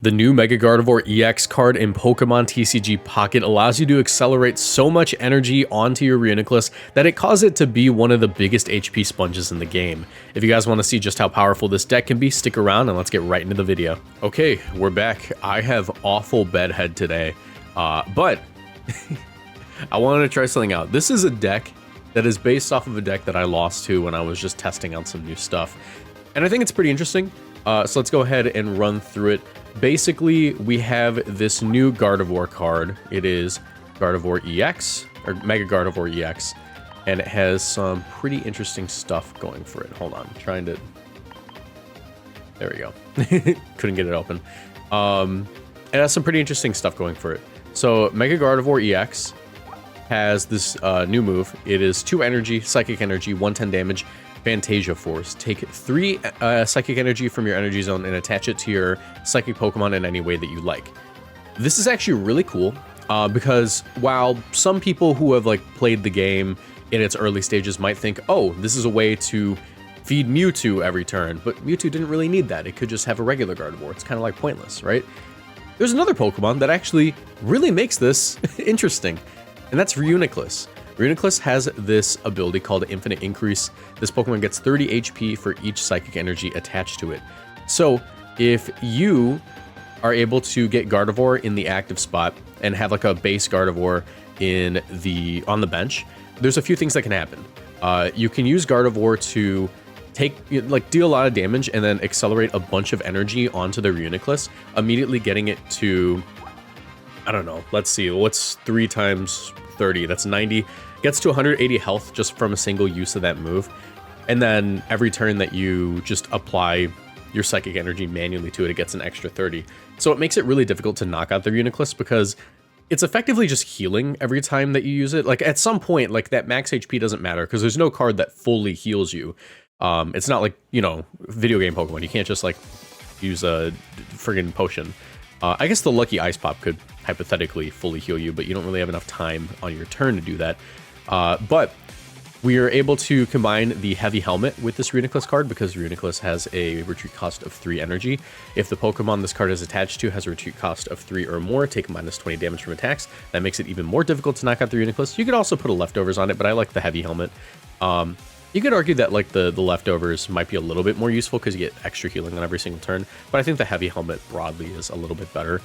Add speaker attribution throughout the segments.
Speaker 1: The new Mega Gardevoir EX card in Pokemon TCG Pocket allows you to accelerate so much energy onto your Reuniclus that it causes it to be one of the biggest HP sponges in the game. If you guys want to see just how powerful this deck can be, stick around and let's get right into the video. Okay, we're back. I have awful bedhead today, but I wanted to try something out. This is a deck that is based off of a deck that I lost to when I was just testing out some new stuff. And I think it's pretty interesting. So let's go ahead and run through it. Basically, we have this new Gardevoir card. It is Gardevoir EX, or Mega Gardevoir EX, and it has some pretty interesting stuff going for it. Hold on, I'm trying to... There we go. Couldn't get it open. It has some pretty interesting stuff going for it. So, Mega Gardevoir EX has this new move. It is 2 energy, Psychic Energy, 110 damage, Fantasia Force. Take 3 Psychic Energy from your energy zone and attach it to your Psychic Pokemon in any way that you like. This is actually really cool because while some people who have played the game in its early stages might think, oh, this is a way to feed Mewtwo every turn, but Mewtwo didn't really need that. It could just have a regular Gardevoir. It's kind of like pointless, right? There's another Pokemon that actually really makes this interesting, and that's Reuniclus. Reuniclus has this ability called Infinite Increase. This Pokemon gets 30 HP for each Psychic Energy attached to it. So if you are able to get Gardevoir in the active spot and have a base Gardevoir on the bench, there's a few things that can happen. You can use Gardevoir to deal a lot of damage and then accelerate a bunch of energy onto the Reuniclus, immediately getting it to, I don't know, let's see, what's 3 times 30? That's 90. Gets to 180 health just from a single use of that move. And then every turn that you just apply your Psychic Energy manually to it, it gets an extra 30. So it makes it really difficult to knock out the Reuniclus because it's effectively just healing every time that you use it. At some point, that max HP doesn't matter because there's no card that fully heals you. It's not like, video game Pokemon. You can't just use a friggin' potion. I guess the Lucky Ice Pop could hypothetically fully heal you, but you don't really have enough time on your turn to do that. But we are able to combine the Heavy Helmet with this Reuniclus card because Reuniclus has a retreat cost of 3 energy. If the Pokemon this card is attached to has a retreat cost of 3 or more, take minus 20 damage from attacks. That makes it even more difficult to knock out the Reuniclus. You could also put a Leftovers on it, but I like the Heavy Helmet. You could argue that the Leftovers might be a little bit more useful because you get extra healing on every single turn, but I think the Heavy Helmet broadly is a little bit better.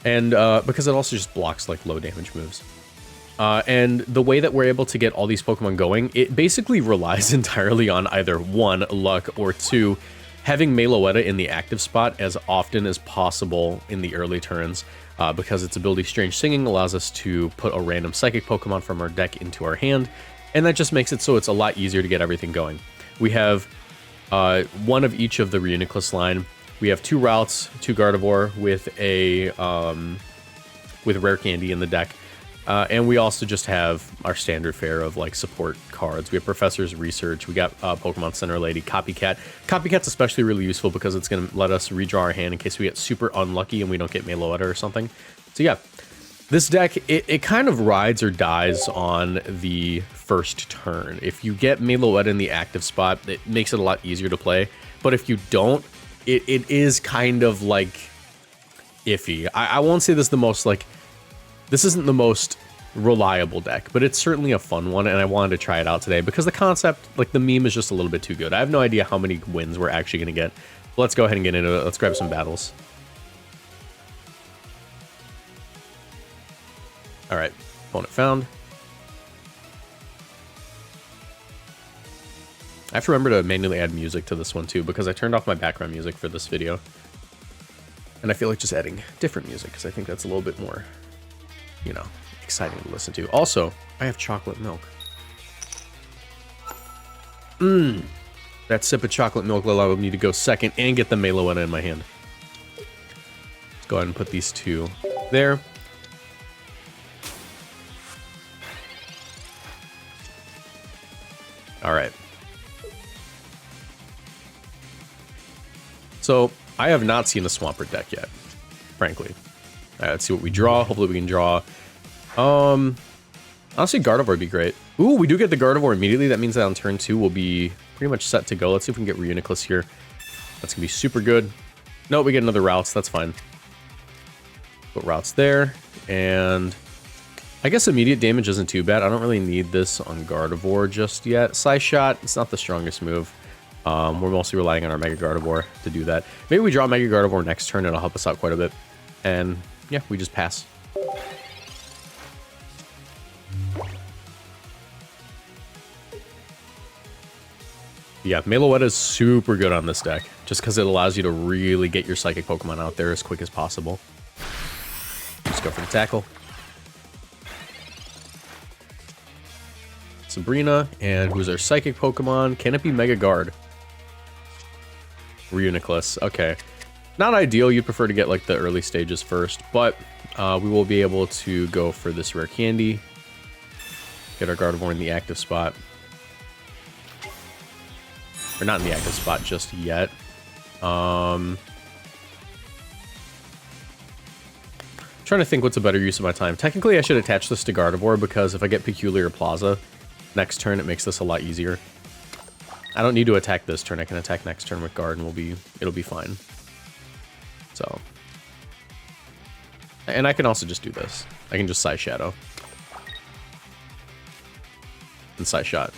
Speaker 1: And because it also just blocks low damage moves. And the way that we're able to get all these Pokemon going, it basically relies entirely on either 1, luck, or 2, having Meloetta in the active spot as often as possible in the early turns, because its ability Strange Singing allows us to put a random Psychic Pokemon from our deck into our hand, and that just makes it so it's a lot easier to get everything going. We have 1 of each of the Reuniclus line. We have 2 Ralts, 2 Gardevoir with Rare Candy in the deck. And we also just have our standard fare of support cards. We have Professor's Research. We got Pokemon Center Lady, Copycat. Copycat's especially really useful because it's going to let us redraw our hand in case we get super unlucky and we don't get Meloetta or something. So yeah, this deck, it kind of rides or dies on the first turn. If you get Meloetta in the active spot, it makes it a lot easier to play. But if you don't, it is kind of iffy. I won't say this is the most this isn't the most reliable deck, but it's certainly a fun one, and I wanted to try it out today because the concept, the meme is just a little bit too good. I have no idea how many wins we're actually going to get. Let's go ahead and get into it. Let's grab some battles. All right, opponent found. I have to remember to manually add music to this one too because I turned off my background music for this video. And I feel like just adding different music because I think that's a little bit more, exciting to listen to. Also, I have chocolate milk. That sip of chocolate milk allowed me to go second and get the Meloetta in my hand. Let's go ahead and put these 2 there. All right. So, I have not seen a Swampert deck yet, frankly. Let's see what we draw. Hopefully we can draw. Honestly, Gardevoir would be great. Ooh, we do get the Gardevoir immediately. That means that on turn 2 we'll be pretty much set to go. Let's see if we can get Reuniclus here. That's going to be super good. No, we get another Ralts. That's fine. Put Ralts there. And I guess immediate damage isn't too bad. I don't really need this on Gardevoir just yet. Size Shot, it's not the strongest move. We're mostly relying on our Mega Gardevoir to do that. Maybe we draw Mega Gardevoir next turn and it'll help us out quite a bit. And yeah, we just pass. Yeah, Meloetta is super good on this deck, just because it allows you to really get your Psychic Pokemon out there as quick as possible. Just go for the tackle. Sabrina, and who's our Psychic Pokemon? Can it be Mega Guard? Reuniclus, okay. Not ideal, you'd prefer to get like the early stages first, but we will be able to go for this Rare Candy. Get our Gardevoir in the active spot. Or not in the active spot just yet. Trying to think what's a better use of my time. Technically, I should attach this to Gardevoir because if I get Peculiar Plaza next turn, it makes this a lot easier. I don't need to attack this turn. I can attack next turn with Guard and it'll be fine. So. And I can also just do this. I can just Side Shadow. And Side Shot.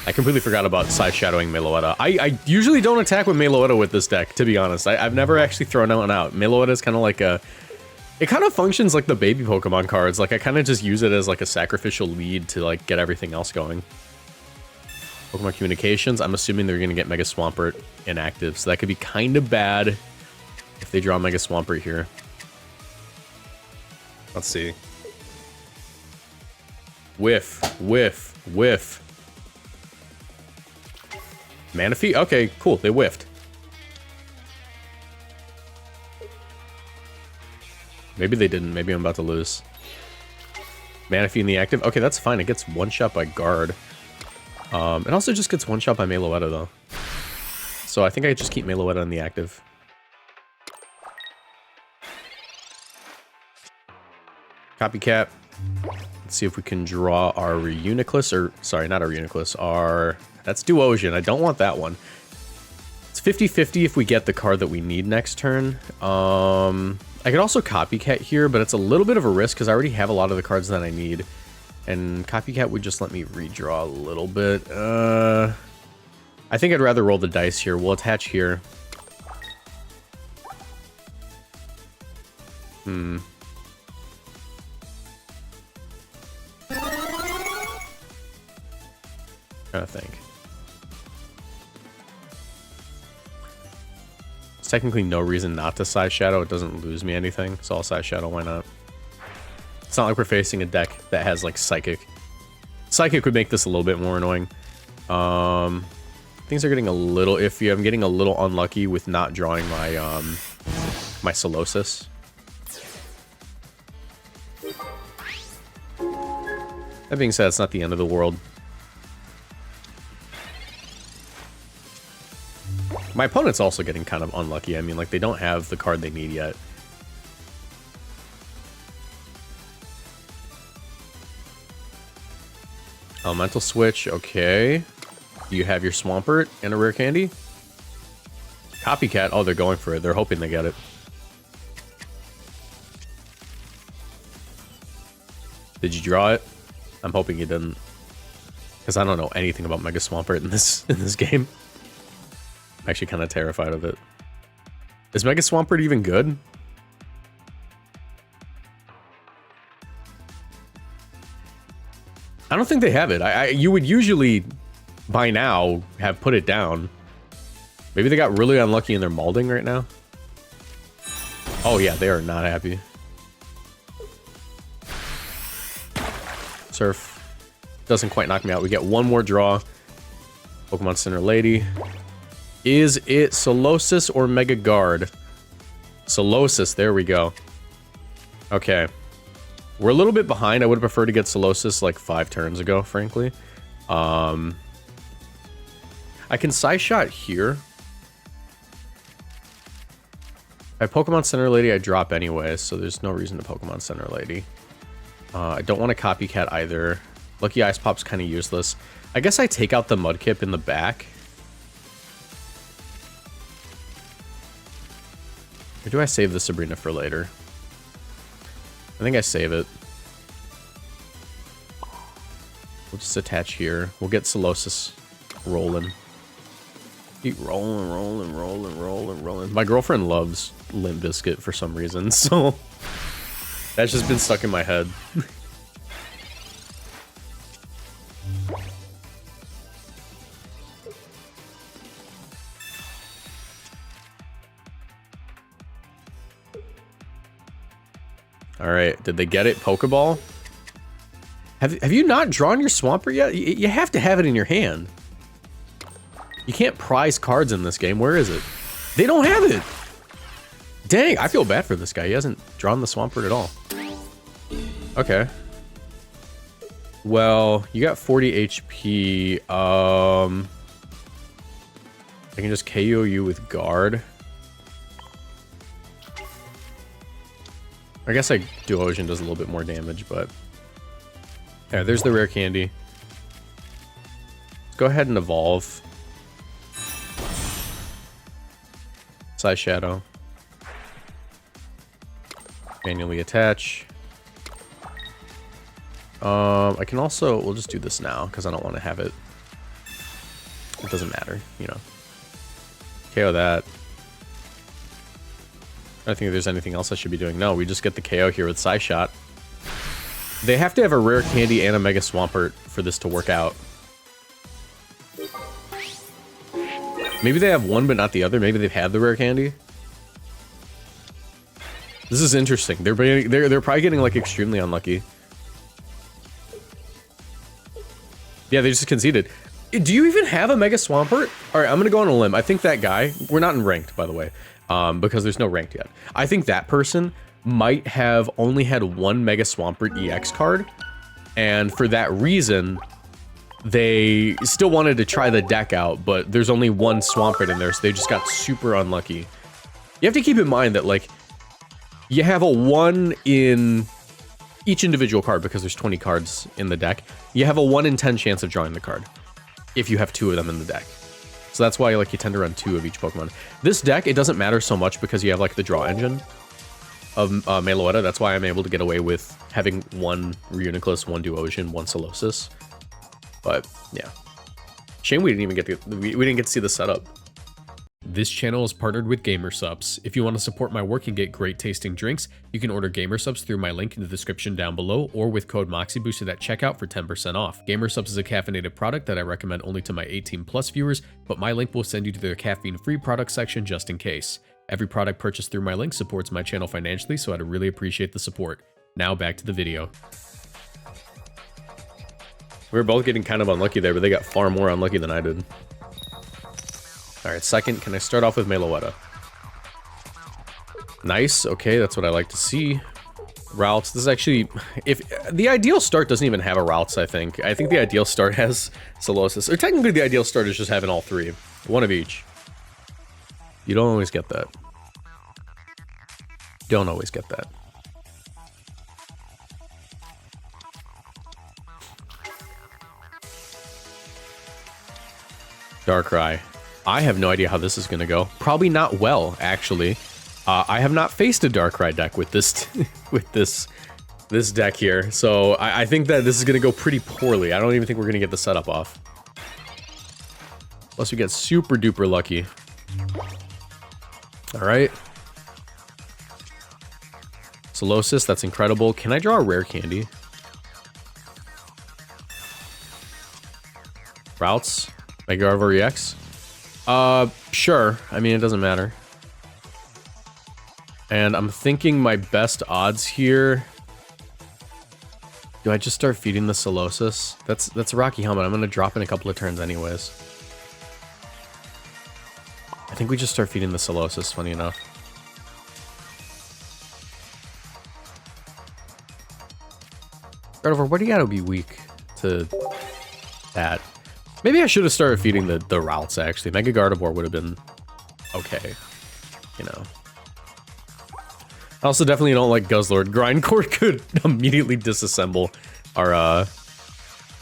Speaker 1: I completely forgot about Side Shadowing Meloetta. I usually don't attack with Meloetta with this deck, to be honest. I've never actually thrown that one out. Meloetta is kind of like a... It kind of functions like the baby Pokemon cards. Like, I kind of just use it as like a sacrificial lead to like get everything else going. Pokemon Communications, I'm assuming they're going to get Mega Swampert inactive, so that could be kind of bad if they draw Mega Swampert here. Let's see. Whiff, whiff, whiff. Manaphy? Okay, cool. They whiffed. Maybe they didn't. Maybe I'm about to lose. Manaphy in the active? Okay, that's fine. It gets one-shot by Guard. It also just gets one-shot by Meloetta, though. So I think I just keep Meloetta in the active. Copycat. Let's see if we can draw our Reuniclus, or... Sorry, not our Reuniclus. Our... That's Duosion. I don't want that one. It's 50-50 if we get the card that we need next turn. I could also Copycat here, but it's a little bit of a risk because I already have a lot of the cards that I need. And Copycat would just let me redraw a little bit. I think I'd rather roll the dice here. We'll attach here. Trying to think. There's technically no reason not to Side Shadow. It doesn't lose me anything, so I'll Side Shadow. Why not? It's not like we're facing a deck that has like Psychic. Psychic would make this a little bit more annoying. Things are getting a little iffy. I'm getting a little unlucky with not drawing my my Solosis. That being said, it's not the end of the world. My opponent's also getting kind of unlucky. I mean, like, they don't have the card they need yet. Elemental Switch, okay. You have your Swampert and a Rare Candy? Copycat, oh, they're going for it. They're hoping they get it. Did you draw it? I'm hoping you didn't. Because I don't know anything about Mega Swampert in this game. I'm actually kind of terrified of it. Is Mega Swampert even good? I don't think they have it. You would usually, by now, have put it down. Maybe they got really unlucky in their molding right now. Oh yeah, they are not happy. Surf. Doesn't quite knock me out. We get one more draw. Pokemon Center Lady. Is it Solosis or Mega Guard? Solosis, there we go. Okay. We're a little bit behind. I would have preferred to get Solosis like 5 turns ago, frankly. I can Side Shot here. If I Pokemon Center Lady, I drop anyway, so there's no reason to Pokemon Center Lady. I don't want to Copycat either. Lucky Ice Pop's kind of useless. I guess I take out the Mudkip in the back. Or do I save the Sabrina for later? I think I save it. We'll just attach here. We'll get Solosis rolling. Keep rolling. My girlfriend loves Limp Bizkit for some reason, so that's just been stuck in my head. All right, did they get it? Poké Ball? Have you not drawn your Swampert yet? You have to have it in your hand. You can't prize cards in this game. Where is it? They don't have it. Dang, I feel bad for this guy. He hasn't drawn the Swampert at all. Okay. Well, you got 40 HP. I can just KO you with Guard. I guess Duosion does a little bit more damage, but... Yeah, there's the Rare Candy. Let's go ahead and evolve. Side Shadow. Manually attach. I can also... We'll just do this now, because I don't want to have it... It doesn't matter, you know. KO that. I don't think there's anything else I should be doing. No, we just get the KO here with Side Shot. They have to have a Rare Candy and a Mega Swampert for this to work out. Maybe they have one but not the other. Maybe they've had the Rare Candy. This is interesting. They're probably getting like extremely unlucky. Yeah, they just conceded. Do you even have a Mega Swampert? All right, I'm gonna go on a limb. I think that guy. We're not in ranked, by the way, because there's no ranked yet. I think that person might have only had one Mega Swampert EX card, and for that reason, they still wanted to try the deck out, but there's only one Swampert in there, so they just got super unlucky. You have to keep in mind that, like, you have a 1 in each individual card, because there's 20 cards in the deck. You have a 1 in 10 chance of drawing the card, if you have 2 of them in the deck. So that's why, like, you tend to run 2 of each Pokemon. This deck, it doesn't matter so much because you have, like, the draw engine of Meloetta. That's why I'm able to get away with having 1 Reuniclus, 1 Duosion, 1 Solosis. But yeah, shame we didn't even get we didn't get to see the setup. This channel is partnered with GamerSupps. If you want to support my work and get great tasting drinks, you can order GamerSupps through my link in the description down below, or with code Moxie boosted at checkout for 10% off. GamerSupps is a caffeinated product that I recommend only to my 18+ viewers, but my link will send you to their caffeine-free product section just in case. Every product purchased through my link supports my channel financially, so I'd really appreciate the support. Now back to the video. We were both getting kind of unlucky there, but they got far more unlucky than I did. Alright, second, can I start off with Meloetta? Nice, okay, that's what I like to see. Ralts, this is actually... if the ideal start doesn't even have a Ralts, I think. I think the ideal start has Solosis. Or technically the ideal start is just having all 3. 1 of each. You don't always get that. Don't always get that. Darkrai. I have no idea how this is going to go. Probably not well, actually. I have not faced a Darkrai deck with this this deck here, so I think that this is going to go pretty poorly. I don't even think we're going to get the setup off. Unless we get super duper lucky. All right. Solosis, that's incredible. Can I draw a Rare Candy? Ralts? Mega Gardevoir EX? Sure. I mean, it doesn't matter. And I'm thinking my best odds here... Do I just start feeding the Solosis? That's a Rocky Helmet. I'm gonna drop in a couple of turns anyways. I think we just start feeding the Solosis, funny enough. Gardevoir, what do you gotta be weak to that? Maybe I should have started feeding the Ralts, actually. Mega Gardevoir would have been okay, you know. I also definitely don't like Guzzlord. Grindcore could immediately disassemble our,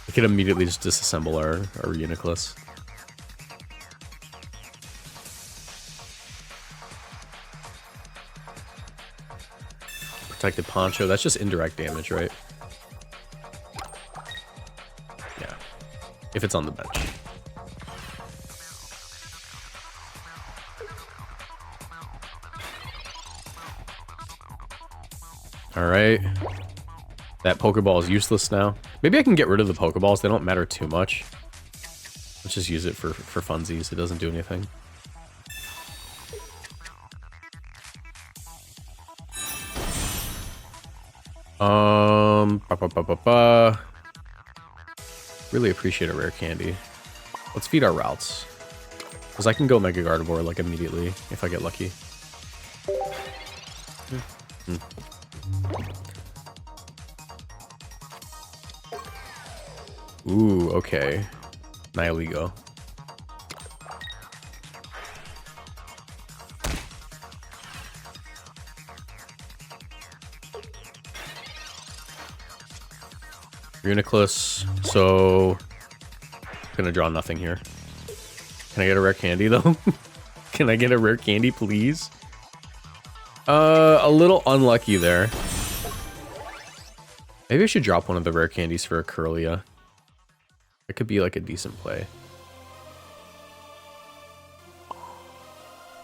Speaker 1: it could immediately just disassemble our Reuniclus. Protected Poncho. That's just indirect damage, right? Yeah. If it's on the bench. Alright. That Pokeball is useless now. Maybe I can get rid of the Pokeballs. They don't matter too much. Let's just use it for funsies. It doesn't do anything. Really appreciate a rare candy. Let's feed our Ralts. Because I can go Mega Gardevoir like immediately if I get lucky. Ooh, okay. Nihilego. Reuniclus, so gonna draw nothing here. Can I get a rare candy though? Can I get a rare candy, please? A little unlucky there. Maybe I should drop one of the rare candies for a Curlia. It could be like a decent play.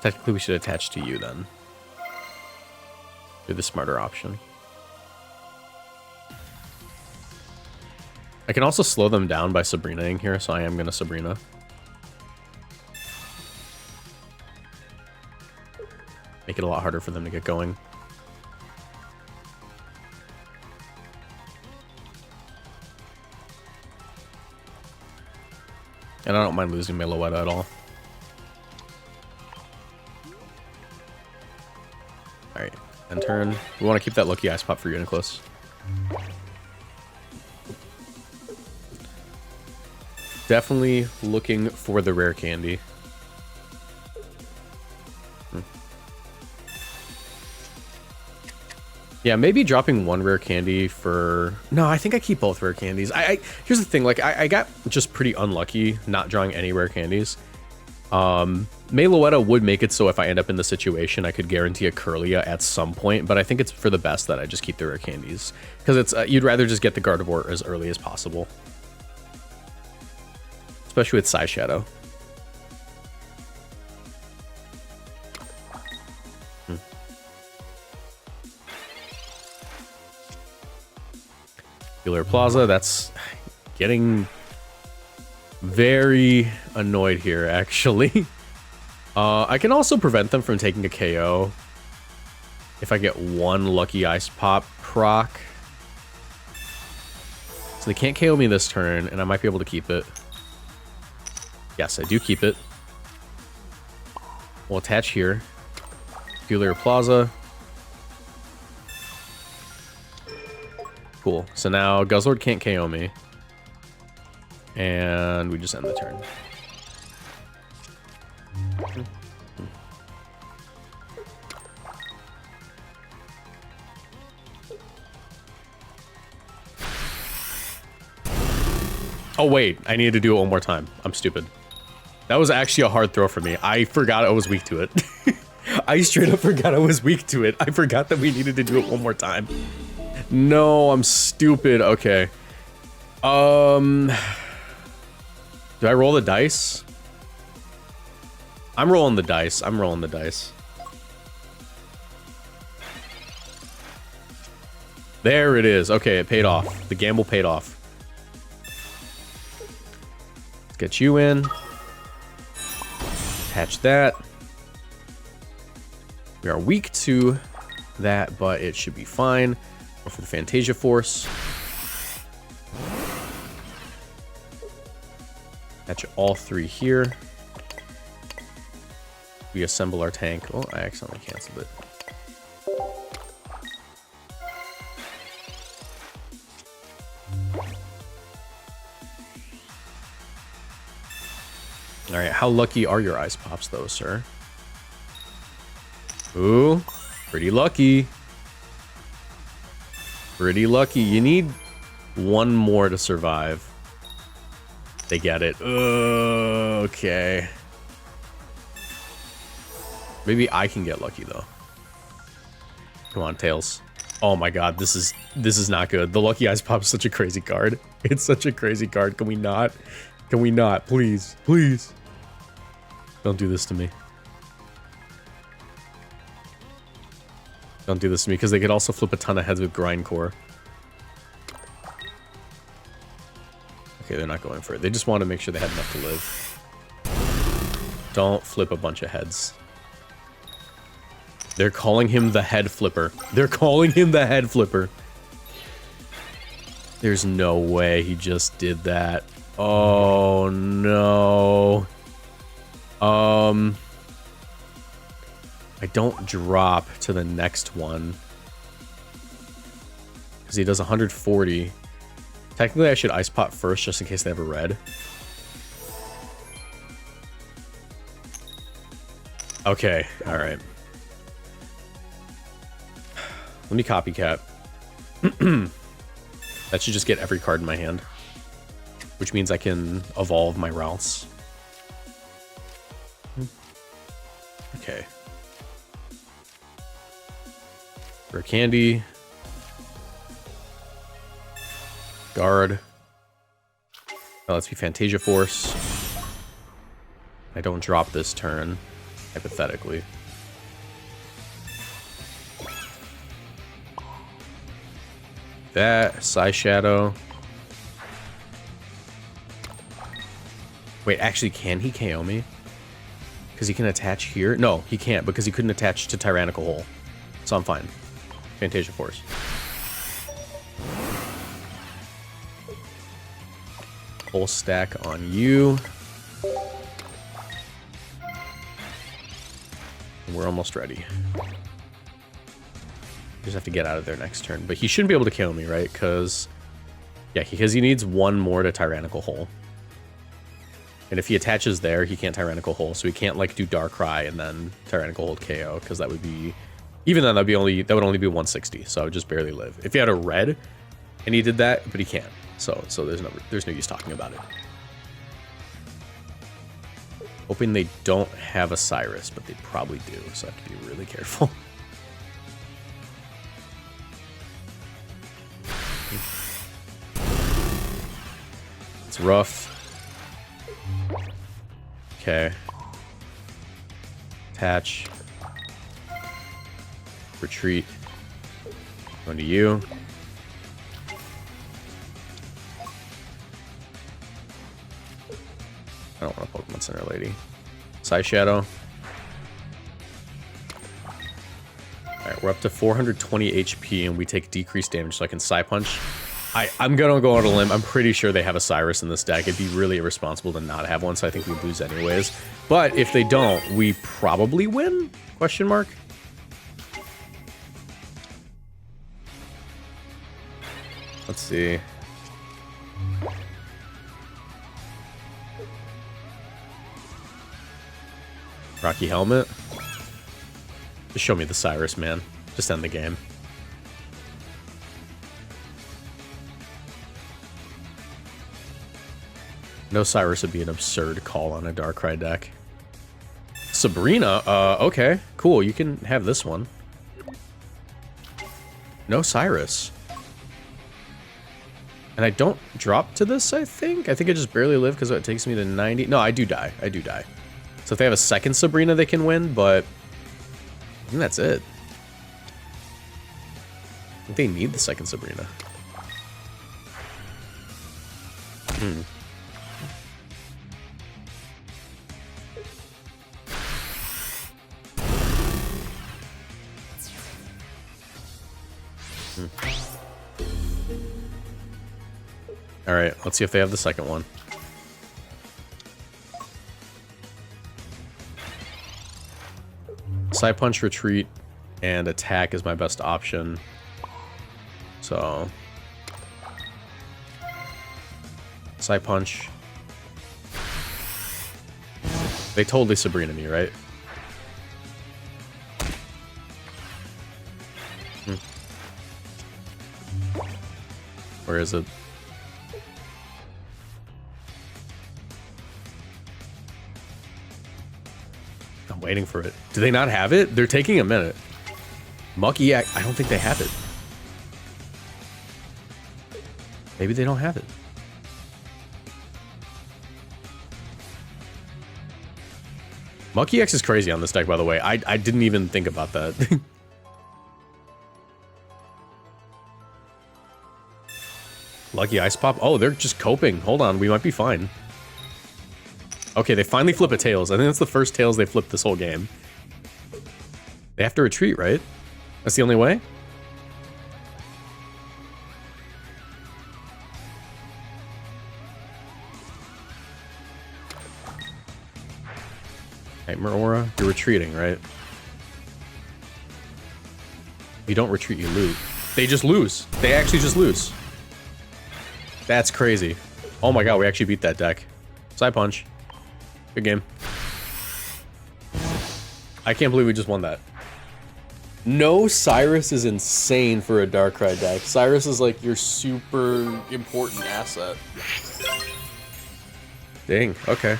Speaker 1: Technically, we should attach to you then. You're the smarter option. I can also slow them down by Sabrina-ing here, so I am going to Sabrina. Make it a lot harder for them to get going. And I don't mind losing Meloetta at all. Alright, end turn. We want to keep that lucky ice pop for Reuniclus. Definitely looking for the rare candy. Yeah, maybe dropping one rare candy for... No, I think I keep both rare candies. Here's the thing, like, I got just pretty unlucky not drawing any rare candies. Meloetta would make it so if I end up in the situation, I could guarantee a Curlia at some point, but I think it's for the best that I just keep the rare candies. Because it's you'd rather just get the Gardevoir as early as possible. Especially with Psy Shadow. Peculiar Plaza, that's getting very annoyed here, actually. I can also prevent them from taking a KO if I get one lucky ice pop proc. So they can't KO me this turn, and I might be able to keep it. Yes, I do keep it. We'll attach here. Peculiar Plaza. Cool. So now Guzzlord can't KO me. And we just end the turn. Oh wait, I needed to do it one more time. I'm stupid. That was actually a hard throw for me. I forgot I was weak to it. I straight up forgot I was weak to it. I forgot that we needed to do it one more time. No, I'm stupid. Okay. Do I roll the dice? I'm rolling the dice. I'm rolling the dice. There it is. Okay, it paid off. The gamble paid off. Let's get you in. Attach that. We are weak to that, but it should be fine. Go for the Fantasia Force. Attach all three here. We assemble our tank. Oh, I accidentally canceled it. All right, how lucky are your ice pops though, sir? Ooh, pretty lucky. Pretty lucky. You need one more to survive. They get it. Okay. Maybe I can get lucky though. Come on, Tails. Oh my god, this is not good. The Lucky Eyes Pop is such a crazy card. It's such a crazy card. Can we not? Can we not? Please. Please. Don't do this to me. Don't do this to me, because they could also flip a ton of heads with Grindcore. Okay, they're not going for it. They just want to make sure they had enough to live. Don't flip a bunch of heads. They're calling him the head flipper. They're calling him the head flipper. There's no way he just did that. Oh, no. I don't drop to the next one. Because he does 140. Technically, I should Ice Pot first, just in case they have a red. Okay, alright. Let me Copycat. That should just get every card in my hand. Which means I can evolve my Ralts. Okay. Rare Candy. Guard. Oh, let's be Fantasia Force. I don't drop this turn, hypothetically. That, Psy Shadow. Wait, actually, can he KO me? Because he can attach here? No, he can't, because he couldn't attach to Tyrannical Hole. So I'm fine. Fantasia Force. Whole stack on you. We're almost ready. Just have to get out of there next turn. But he shouldn't be able to kill me, right? Because, yeah, because he needs one more to Tyrannical Hole. And if he attaches there, he can't Tyrannical Hole. So he can't, like, do Darkrai and then Tyrannical Hole KO. Because that would be... Even then, that would only be 160. So I would just barely live. If he had a red and he did that, but he can't. So there's no use talking about it. Hoping they don't have a Cyrus, but they probably do. So I have to be really careful. It's rough. Okay. Attach. Retreat. Going to you. I don't want a Pokemon Center Lady. Psy Shadow. Alright, we're up to 420 HP and we take decreased damage, so I can Psy Punch. I'm gonna go out on a limb. I'm pretty sure they have a Cyrus in this deck. It'd be really irresponsible to not have one, so I think we lose anyways. But if they don't, we probably win? Question mark? Let's see. Rocky Helmet. Just show me the Cyrus, man. Just end the game. No Cyrus would be an absurd call on a Darkrai deck. Sabrina, okay, cool. You can have this one. No Cyrus. And I don't drop to this, I think. I think I just barely live because it takes me to 90. No, I do die. I do die. So if they have a second Sabrina, they can win, but I think that's it. I think they need the second Sabrina. Alright, let's see if they have the second one. Psy Punch, Retreat, and Attack is my best option. So... Psy Punch. They totally Sabrina me, right? Where is it? I'm waiting for it. Do they not have it? They're taking a minute. Muck EX, I don't think they have it. Maybe they don't have it. Monkey X is crazy on this deck, by the way. I didn't even think about that. Lucky Ice Pop. Oh, they're just coping. Hold on, we might be fine. Okay, they finally flip a Tails. I think that's the first Tails they flipped this whole game. They have to retreat, right? That's the only way? Nightmare Aura, you're retreating, right? If you don't retreat, you lose. They just lose. They actually just lose. That's crazy. Oh my god, we actually beat that deck. Side Punch. Good game. I can't believe we just won that. No, Cyrus is insane for a Darkrai deck. Cyrus is like your super important asset. Dang, okay.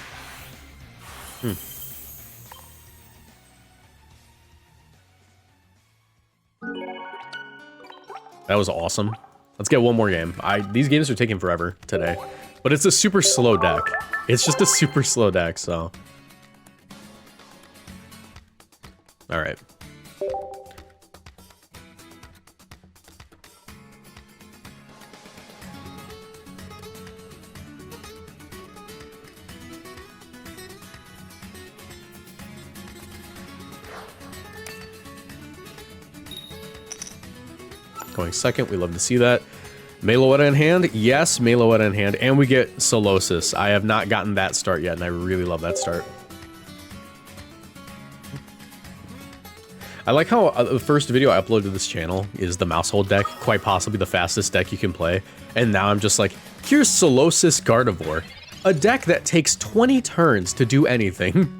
Speaker 1: That was awesome. Let's get one more game. These games are taking forever today. But it's a super slow deck. It's just a super slow deck, so. Alright. Going second, we love to see that. Meloetta in hand? Yes, Meloetta in hand. And we get Solosis. I have not gotten that start yet, and I really love that start. I like how the first video I uploaded to this channel is the Mousehold deck, quite possibly the fastest deck you can play. And now I'm just like, here's Solosis Gardevoir, a deck that takes 20 turns to do anything.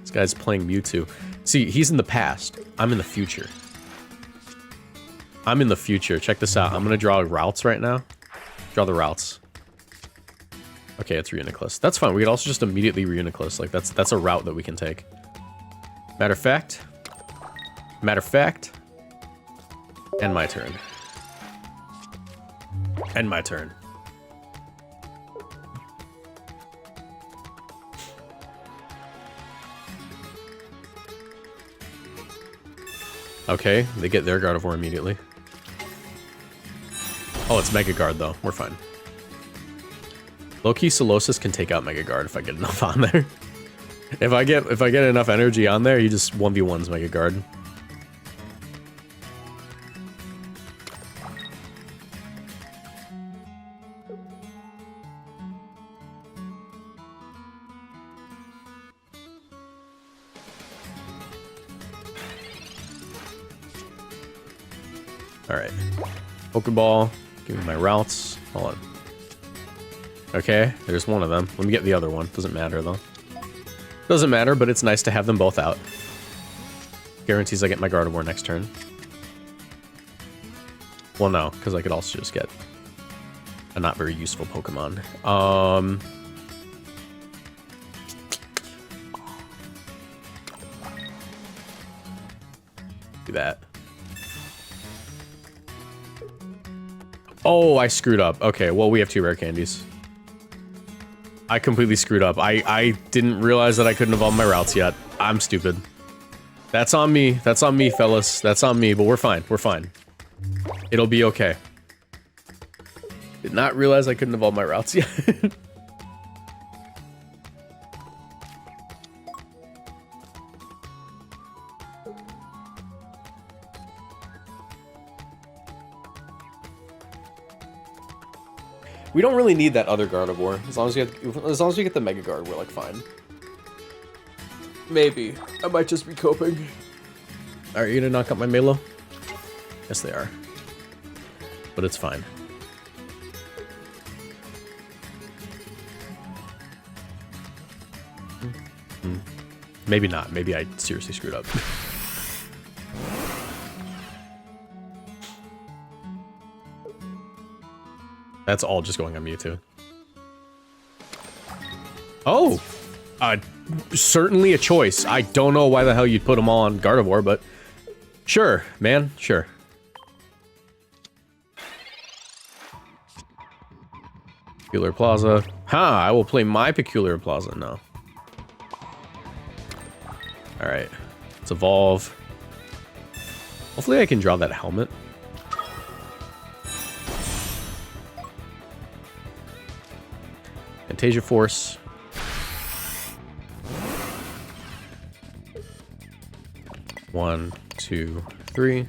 Speaker 1: This guy's playing Mewtwo. See, he's in the past. I'm in the future. I'm in the future. Check this out. I'm gonna draw Ralts right now. Draw the Ralts. Okay, it's Reuniclus. That's fine. We could also just immediately Reuniclus. Like that's a route that we can take. Matter of fact, end my turn. End my turn. Okay, they get their Gardevoir immediately. Oh, it's Mega Guard though. We're fine. Low-key Solosis can take out Mega Guard if I get enough on there. If I get enough energy on there, you just 1v1s Mega Guard. Alright. Poké Ball. Give me my Ralts. Hold on. Okay, there's one of them. Let me get the other one. Doesn't matter, though. Doesn't matter, but it's nice to have them both out. Guarantees I get my Gardevoir next turn. Well, no, because I could also just get a not very useful Pokemon. Do that. Oh, I screwed up. Okay, well, we have 2 rare candies. I completely screwed up. I didn't realize that I couldn't evolve my Ralts yet. I'm stupid. That's on me. That's on me, fellas. That's on me, but we're fine. We're fine. It'll be okay. Did not realize I couldn't evolve my Ralts yet. We don't really need that other Gardevoir. As long as you get the Mega Guard, we're like fine. Maybe. I might just be coping. Are you gonna knock out my Melo? Yes, they are. But it's fine. Maybe not. Maybe I seriously screwed up. That's all just going on Mewtwo. Oh! Certainly a choice. I don't know why the hell you'd put them all on Gardevoir, but... Sure, man. Sure. Peculiar Plaza. I will play my Peculiar Plaza. No. Alright. Let's evolve. Hopefully I can draw that helmet. Fantasia Force. One, two, three.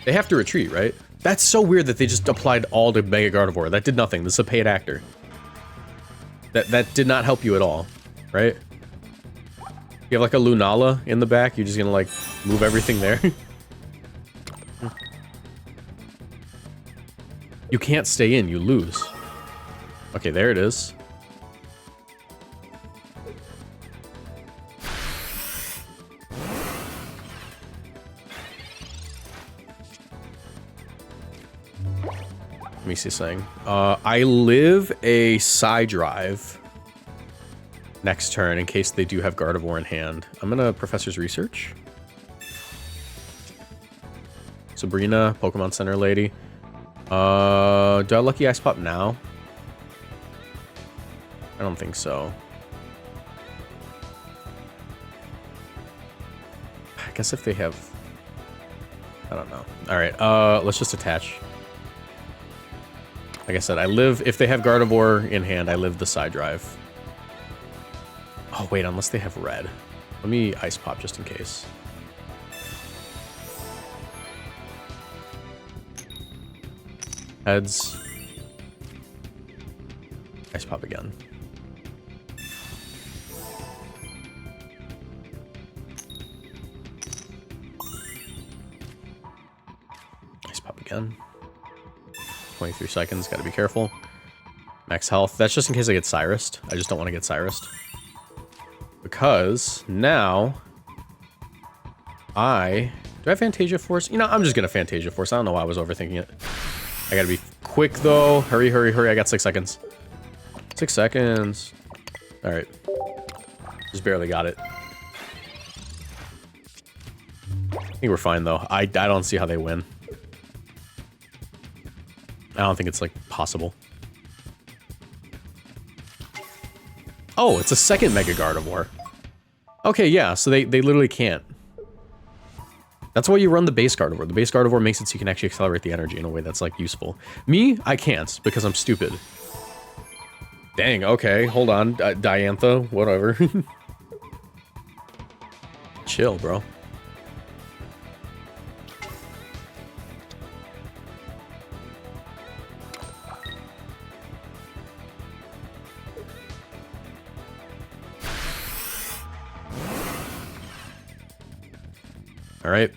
Speaker 1: They have to retreat, right? That's so weird that they just applied all to Mega Gardevoir. That did nothing. This is a paid actor. That did not help you at all, right? You have like a Lunala in the back. You're just gonna like move everything there. You can't stay in. You lose. Okay, there it is. Let me see something. I live a side drive next turn in case they do have Gardevoir in hand. I'm gonna Professor's Research. Sabrina, Pokemon Center lady. Do I Lucky Ice Pop now? I don't think so. I guess if they have... I don't know. Alright, let's just attach. Like I said, I live... If they have Gardevoir in hand, I live the side drive. Oh, wait, unless they have red. Let me Ice Pop just in case. Heads. Ice Pop again. Ice Pop again. 23 seconds, gotta be careful. Max health. That's just in case I get Cyrus'd. I just don't want to get Cyrus'd. Because now do I have Fantasia Force? You know, I'm just gonna Fantasia Force. I don't know why I was overthinking it. I gotta be quick though. Hurry, hurry, hurry. I got 6 seconds. 6 seconds. Alright. Just barely got it. I think we're fine though. I don't see how they win. I don't think it's like possible. Oh, it's a second Mega Gardevoir. Okay, yeah, so they literally can't. That's why you run the base Gardevoir. The base Gardevoir makes it so you can actually accelerate the energy in a way that's like useful. Me, I can't because I'm stupid. Dang, okay, hold on. Diantha, whatever. Chill, bro. All right.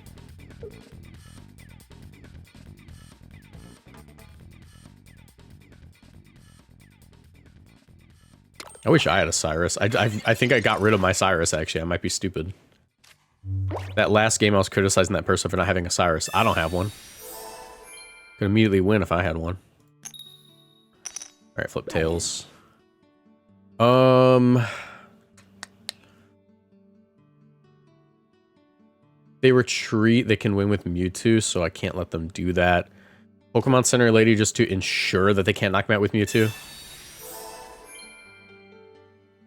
Speaker 1: I wish I had a Cyrus. I think I got rid of my Cyrus, actually. I might be stupid. That last game I was criticizing that person for not having a Cyrus. I don't have one. Could immediately win if I had one. Alright, flip tails. They retreat, they can win with Mewtwo, so I can't let them do that. Pokemon Center lady just to ensure that they can't knock me out with Mewtwo.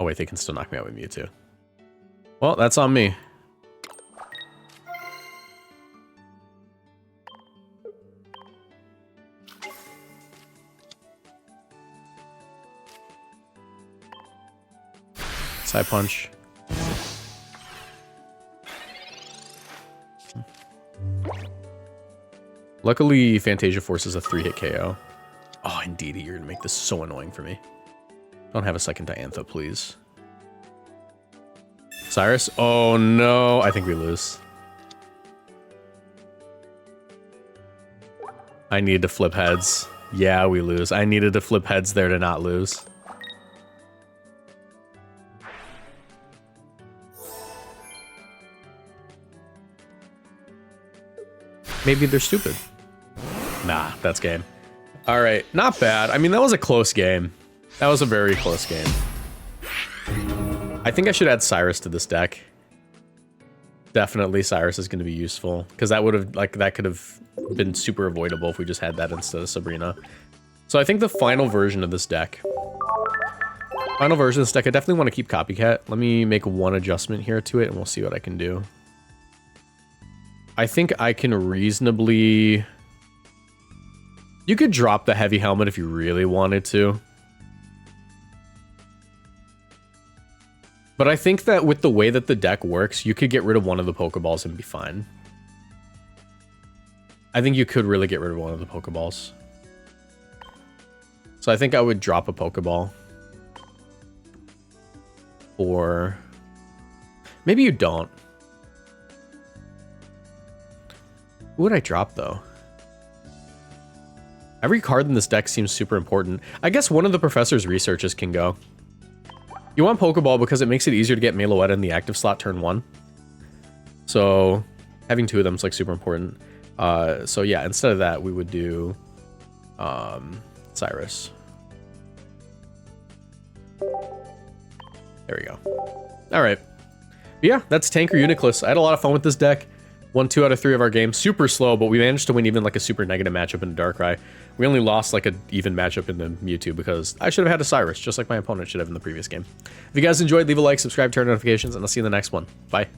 Speaker 1: Oh wait, they can still knock me out with Mewtwo. Well, that's on me. Side punch. Luckily, Fantasia Force is a 3-hit KO. Oh, indeed, you're gonna make this so annoying for me. Don't have a second Diantha, please. Cyrus? Oh no, I think we lose. I need to flip heads. Yeah, we lose. I needed to flip heads there to not lose. Maybe they're stupid. Nah, that's game. All right, not bad. I mean, that was a close game. That was a very close game. I think I should add Cyrus to this deck. Definitely Cyrus is going to be useful because that would have, like, that could have been super avoidable if we just had that instead of Sabrina. So I think the final version of this deck... I definitely want to keep Copycat. Let me make one adjustment here to it, and we'll see what I can do. I think I can reasonably... You could drop the heavy helmet if you really wanted to. But I think that with the way that the deck works, you could get rid of one of the Pokeballs and be fine. I think you could really get rid of one of the Pokeballs. So I think I would drop a Pokeball. Or... maybe you don't. Who would I drop, though? Every card in this deck seems super important. I guess one of the Professor's researches can go. You want Pokeball because it makes it easier to get Meloetta in the active slot turn 1. So, having 2 of them is, like, super important. So yeah, instead of that, we would do... Cyrus. There we go. Alright. Yeah, that's Tanker Reuniclus. I had a lot of fun with this deck. Won 2 out of 3 of our games. Super slow, but we managed to win even like a super negative matchup in Darkrai. We only lost like an even matchup in the Mewtwo because I should have had a Cyrus, just like my opponent should have in the previous game. If you guys enjoyed, leave a like, subscribe, turn on notifications, and I'll see you in the next one. Bye.